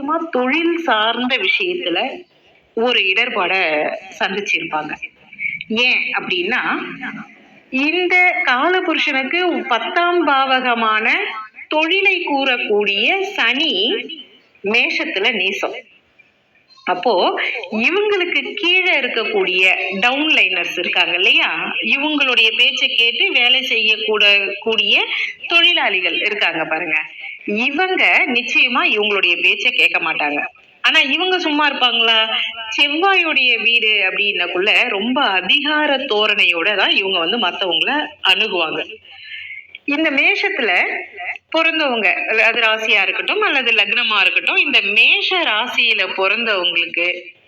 முக்கியமா தொழில் சார்ந்த விஷயத்துல ஒரு இடர்பாட சந்திச்சிருப்பாங்க. ஏன் அப்படின்னா, இந்த காலபுருஷனுக்கு 10ஆம் பாவகமான தொழிலை கூறக்கூடிய சனி மேஷத்துல நீசம். அப்போ இவங்களுக்கு கீழே இருக்கக்கூடிய டவுன் லைனர்ஸ் இருக்காங்க இல்லையா, இவங்களுடைய பேச்சை கேட்டு வேலை செய்யக்கூட தொழிலாளிகள் இருக்காங்க பாருங்க, இவங்க நிச்சயமா இவங்களுடைய பேச்சை கேட்க மாட்டாங்க. ஆனா இவங்க சும்மா இருப்பாங்களா? செவ்வாயுடைய வீடு அப்படின்னக்குள்ள ரொம்ப அதிகார தோரணையோட தான் இவங்க மத்தவங்கள அணுகுவாங்க. இந்த மேஷத்துல பிறந்தவங்க, அது ராசியா இருக்கட்டும் அல்லது லக்னமா இருக்கட்டும், இந்த மேஷ ராசியில பிறந்தவங்களுக்கு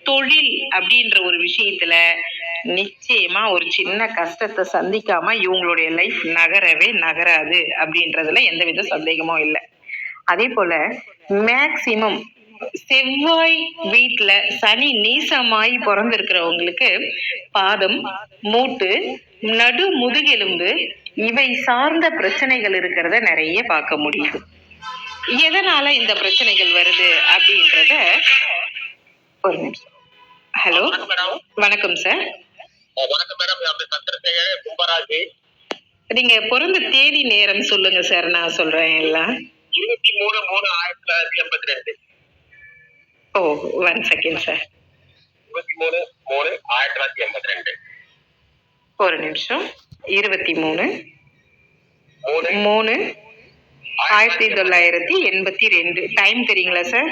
தொழில் அப்படின்ற ஒரு விஷயத்துல நிச்சயமா ஒரு சின்ன கஷ்டத்தை சந்திக்காம இவங்களுடைய லைஃப் நகரவே நகராது அப்படின்றதுல எந்தவித சந்தேகமும் இல்லை. அதே போல மேக்சிமம் செவ்வாய் வீட்டுல சனி நீசமாய் பிறந்திருக்கிறவங்களுக்கு பாதம், மூட்டு, நடு முதுகெலும்பு இவை சார்ந்த பிரச்சனைகள் இருக்கிறத நிறைய பார்க்க முடியுது. எதனால இந்த பிரச்சனைகள் வருது அப்படின்றத ஒரு நிமிஷம். ஹலோ, வணக்கம் சார். நீங்க பிறந்த தேதி நேரம் சொல்லுங்க சார், நான் சொல்றேன் எல்லாம். 23/3/1982. ஓ, 1 செகண்ட் சார். 23/3/1982. ஒரு நிமிஷம். 23/3/1982. டைம் தெரியுங்களா சார்?